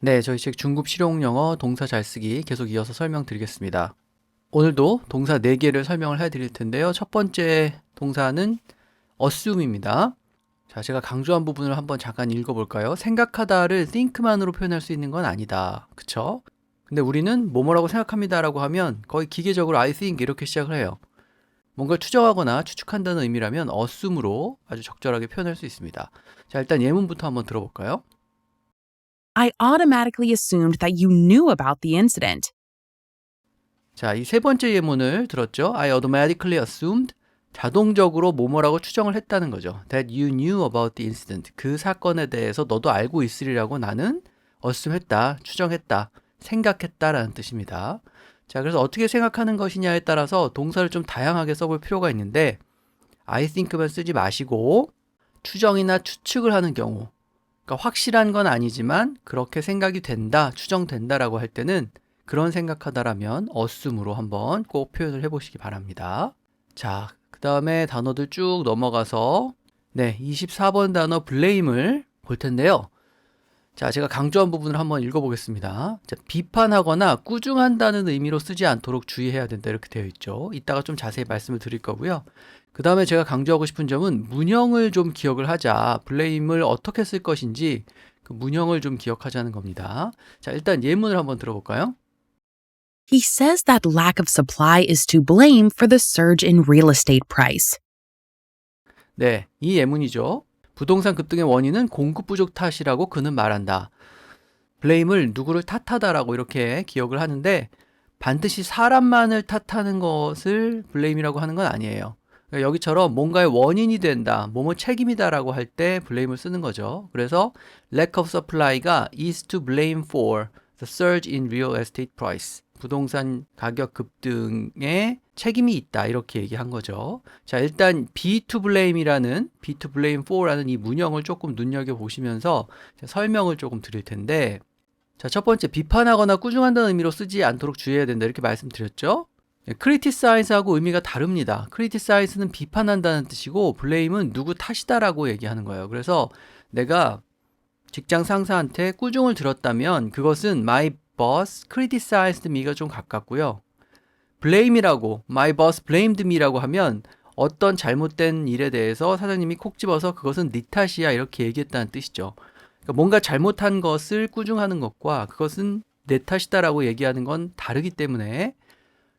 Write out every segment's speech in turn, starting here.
네, 저희 책 중급 실용영어 동사 잘 쓰기 계속 이어서 설명드리겠습니다. 오늘도 동사 4개를 설명을 해드릴 텐데요. 첫 번째 동사는 assume입니다. 자, 제가 강조한 부분을 한번 잠깐 읽어볼까요? 생각하다를 think만으로 표현할 수 있는 건 아니다. 그쵸? 근데 우리는 뭐뭐라고 생각합니다라고 하면 거의 기계적으로 I think 이렇게 시작을 해요. 뭔가를 추정하거나 추측한다는 의미라면 assume로 아주 적절하게 표현할 수 있습니다. 자, 일단 예문부터 한번 들어볼까요? I automatically assumed that you knew about the incident. 자, 이 세 번째 예문을 들었죠? I automatically assumed 자동적으로 뭐뭐라고 추정을 했다는 거죠. That you knew about the incident. 그 사건에 대해서 너도 알고 있으리라고 나는 assume 했다, 추정했다, 생각했다라는 뜻입니다. 자, 그래서 어떻게 생각하는 것이냐에 따라서 동사를 좀 다양하게 써볼 필요가 있는데 I think만 쓰지 마시고 추정이나 추측을 하는 경우, 그러니까 확실한 건 아니지만 그렇게 생각이 된다, 추정된다라고 할 때는 그런 생각하다라면 assume으로 한번 꼭 표현을 해보시기 바랍니다. 자, 그 다음에 단어들 쭉 넘어가서 24번 단어 blame을 볼 텐데요. 자, 제가 강조한 부분을 한번 읽어보겠습니다. 자, 비판하거나 꾸중한다는 의미로 쓰지 않도록 주의해야 된다 이렇게 되어 있죠. 이따가 좀 자세히 말씀을 드릴 거고요. 그 다음에 제가 강조하고 싶은 점은 문형을 좀 기억을 하자. blame을 어떻게 쓸 것인지 그 문형을 좀 기억하자는 겁니다. 자, 일단 예문을 한번 들어볼까요? He says that lack of supply is to blame for the surge in real estate price. 네, 이 예문이죠. 부동산 급등의 원인은 공급 부족 탓이라고 그는 말한다. blame을 누구를 탓하다라고 이렇게 기억을 하는데 반드시 사람만을 탓하는 것을 blame이라고 하는 건 아니에요. 그러니까 여기처럼 뭔가의 원인이 된다, 뭐뭐 책임이다라고 할 때 blame을 쓰는 거죠. 그래서 lack of supply가 is to blame for the surge in real estate price. 부동산 가격 급등에 책임이 있다 이렇게 얘기한 거죠. 자, 일단 be to blame이라는 be to blame for라는 이 문형을 조금 눈여겨 보시면서 설명을 조금 드릴 텐데, 자, 첫 번째 비판하거나 꾸중한다는 의미로 쓰지 않도록 주의해야 된다 이렇게 말씀드렸죠. criticize하고 의미가 다릅니다. criticize는 비판한다는 뜻이고 blame은 누구 탓이다라고 얘기하는 거예요. 그래서 내가 직장 상사한테 꾸중을 들었다면 그것은 my boss criticized me가 좀 가깝고요. blame이라고 my boss blamed me라고 하면 어떤 잘못된 일에 대해서 사장님이 콕 집어서 그것은 네 탓이야 이렇게 얘기했다는 뜻이죠. 그러니까 뭔가 잘못한 것을 꾸중하는 것과 그것은 내 탓이다라고 얘기하는 건 다르기 때문에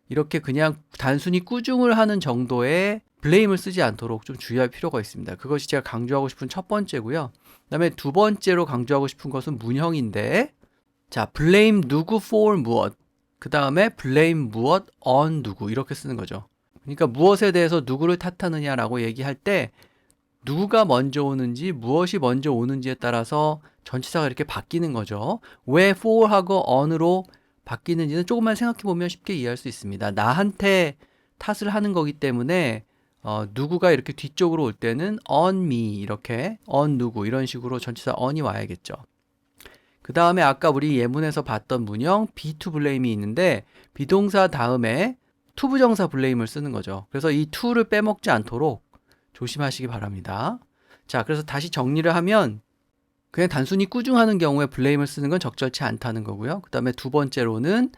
이렇게 그냥 단순히 꾸중을 하는 정도의 blame을 쓰지 않도록 좀 주의할 필요가 있습니다. 그것이 제가 강조하고 싶은 첫 번째고요. 그 다음에 두 번째로 강조하고 싶은 것은 문형인데, 자, blame 누구 for 무엇, 그 다음에 blame 무엇 on 누구 이렇게 쓰는 거죠. 그러니까 무엇에 대해서 누구를 탓하느냐라고 얘기할 때 누구가 먼저 오는지 무엇이 먼저 오는지에 따라서 전치사가 이렇게 바뀌는 거죠. 왜 for하고 on으로 바뀌는지는 조금만 생각해 보면 쉽게 이해할 수 있습니다. 나한테 탓을 하는 거기 때문에 누구가 이렇게 뒤쪽으로 올 때는 on me 이렇게 on 누구 이런 식으로 전치사 on이 와야겠죠. 그 다음에 아까 우리 예문에서 봤던 문형 be to blame이 있는데 비동사 다음에 to 부정사 blame을 쓰는 거죠. 그래서 이 to를 빼먹지 않도록 조심하시기 바랍니다. 자, 그래서 다시 정리를 하면 그냥 단순히 꾸중하는 경우에 blame을 쓰는 건 적절치 않다는 거고요. 그 다음에 두 번째로는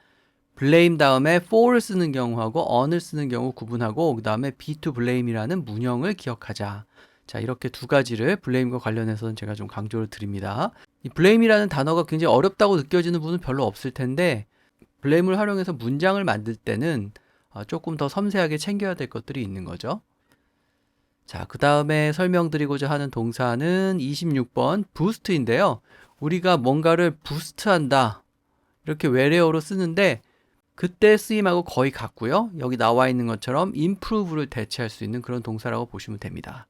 blame 다음에 for를 쓰는 경우하고 on을 쓰는 경우 구분하고 그 다음에 be to blame이라는 문형을 기억하자. 자, 이렇게 두 가지를 blame과 관련해서는 제가 좀 강조를 드립니다. 이 blame이라는 단어가 굉장히 어렵다고 느껴지는 분은 별로 없을 텐데 blame을 활용해서 문장을 만들 때는 조금 더 섬세하게 챙겨야 될 것들이 있는 거죠. 자, 그 다음에 설명드리고자 하는 동사는 26번 boost인데요. 우리가 뭔가를 부스트한다 이렇게 외래어로 쓰는데 그때 쓰임하고 거의 같고요. 여기 나와 있는 것처럼 improve를 대체할 수 있는 그런 동사라고 보시면 됩니다.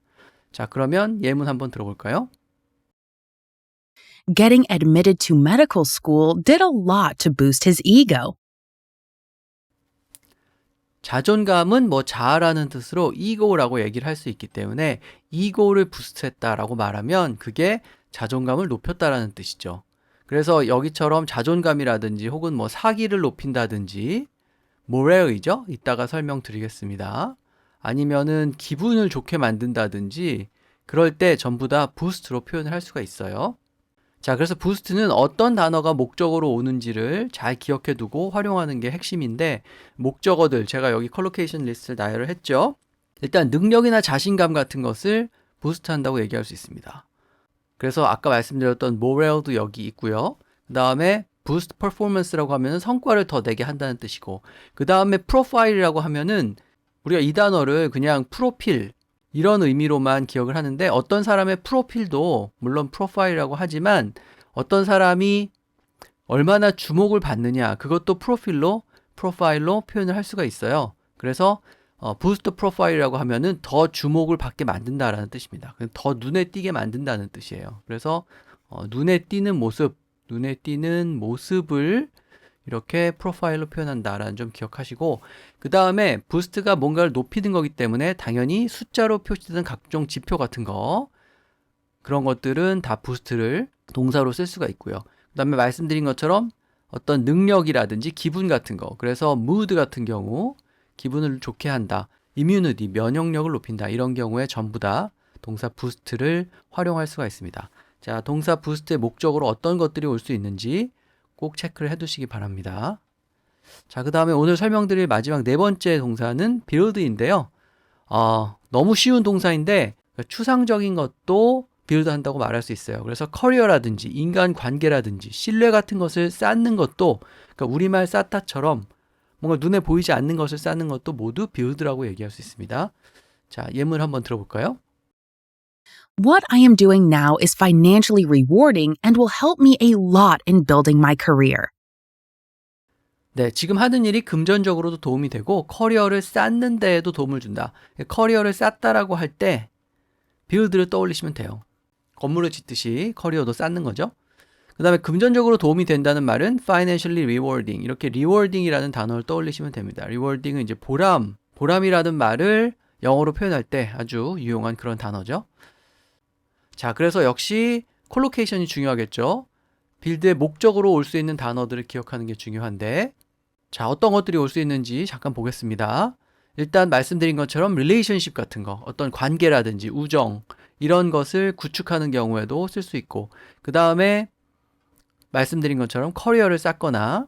자, 그러면 예문 한번 들어볼까요? Getting admitted to medical school did a lot to boost his ego. 자존감은 뭐 자아라는 뜻으로 ego라고 얘기를 할 수 있기 때문에 ego를 부스트했다라고 말하면 그게 자존감을 높였다라는 뜻이죠. 그래서 여기처럼 자존감이라든지 혹은 뭐 사기를 높인다든지 모렐이죠. 이따가 설명드리겠습니다. 아니면은 기분을 좋게 만든다든지 그럴 때 전부 다 부스트로 표현을 할 수가 있어요. 자, 그래서 boost는 어떤 단어가 목적어로 오는지를 잘 기억해 두고 활용하는 게 핵심인데, 목적어들, 제가 여기 컬로케이션 리스트를 나열을 했죠. 일단 능력이나 자신감 같은 것을 부스트 한다고 얘기할 수 있습니다. 그래서 아까 말씀드렸던 morale도 여기 있고요. 그 다음에 boost performance라고 하면 성과를 더 내게 한다는 뜻이고, 그 다음에 profile이라고 하면은 우리가 이 단어를 그냥 프로필 이런 의미로만 기억을 하는데, 어떤 사람의 프로필도 물론 프로파일이라고 하지만 어떤 사람이 얼마나 주목을 받느냐, 그것도 프로파일로 표현을 할 수가 있어요. 그래서 부스트 프로파일이라고 하면은 더 주목을 받게 만든다라는 뜻입니다. 더 눈에 띄게 만든다는 뜻이에요. 그래서 눈에 띄는 모습을 이렇게 프로파일로 표현한다라는 점 기억하시고, 그 다음에 부스트가 뭔가를 높이는 거기 때문에 당연히 숫자로 표시되는 각종 지표 같은 거, 그런 것들은 다 부스트를 동사로 쓸 수가 있고요. 그 다음에 말씀드린 것처럼 어떤 능력이라든지 기분 같은 거, 그래서 mood 같은 경우 기분을 좋게 한다, immunity 면역력을 높인다, 이런 경우에 전부 다 동사 부스트를 활용할 수가 있습니다. 자, 동사 부스트의 목적으로 어떤 것들이 올 수 있는지 꼭 체크를 해두시기 바랍니다. 자, 그 다음에 오늘 설명드릴 마지막 네 번째 동사는 build인데요. 너무 쉬운 동사인데 추상적인 것도 build 한다고 말할 수 있어요. 그래서 커리어라든지 인간관계라든지 신뢰 같은 것을 쌓는 것도, 그러니까 우리말 쌓다처럼 뭔가 눈에 보이지 않는 것을 쌓는 것도 모두 build라고 얘기할 수 있습니다. 자, 예문 한번 들어볼까요? What I am doing now is financially rewarding and will help me a lot in building my career. 네, 지금 하는 일이 금전적으로도 도움이 되고 커리어를 쌓는 데에도 도움을 준다. 커리어를 쌓다라고 할 때 build를 떠올리시면 돼요. 건물을 짓듯이 커리어도 쌓는 거죠. 그 다음에 금전적으로 도움이 된다는 말은 financially rewarding, 이렇게 rewarding이라는 단어를 떠올리시면 됩니다. rewarding은 이제 보람이라는 말을 영어로 표현할 때 아주 유용한 그런 단어죠. 자, 그래서 역시 콜로케이션이 중요하겠죠. 빌드의 목적으로 올 수 있는 단어들을 기억하는 게 중요한데, 자, 어떤 것들이 올 수 있는지 잠깐 보겠습니다. 일단 말씀드린 것처럼 relationship 같은 거, 어떤 관계라든지 우정, 이런 것을 구축하는 경우에도 쓸 수 있고, 그 다음에 말씀드린 것처럼 커리어를 쌓거나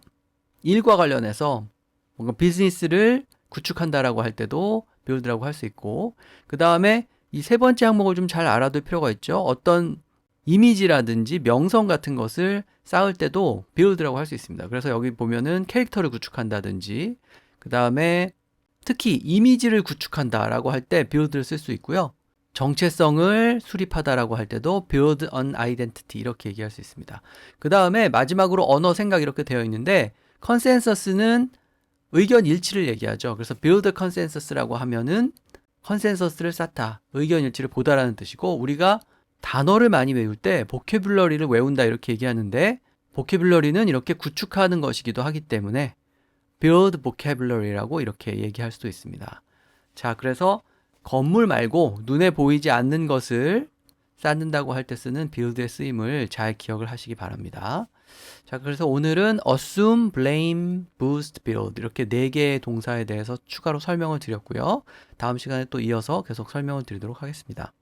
일과 관련해서 뭔가 비즈니스를 구축한다라고 할 때도 build라고 할 수 있고, 그 다음에 이 세 번째 항목을 좀 잘 알아둘 필요가 있죠. 어떤 이미지라든지 명성 같은 것을 쌓을 때도 build라고 할 수 있습니다. 그래서 여기 보면은 캐릭터를 구축한다든지, 그 다음에 특히 이미지를 구축한다라고 할 때 build를 쓸 수 있고요. 정체성을 수립하다라고 할 때도 build an identity 이렇게 얘기할 수 있습니다. 그 다음에 마지막으로 언어 생각 이렇게 되어 있는데, 컨센서스는 의견 일치를 얘기하죠. 그래서 build a consensus라고 하면은 컨센서스를 쌓다, 의견 일치를 보다라는 뜻이고, 우리가 단어를 많이 외울 때 보캐뷸러리를 외운다 이렇게 얘기하는데, 보캐뷸러리는 이렇게 구축하는 것이기도 하기 때문에 build vocabulary라고 이렇게 얘기할 수도 있습니다. 자, 그래서 건물 말고 눈에 보이지 않는 것을 쌓는다고 할 때 쓰는 build의 쓰임을 잘 기억을 하시기 바랍니다. 자, 그래서 오늘은 assume, blame, boost, build 이렇게 4개의 동사에 대해서 추가로 설명을 드렸고요. 다음 시간에 또 이어서 계속 설명을 드리도록 하겠습니다.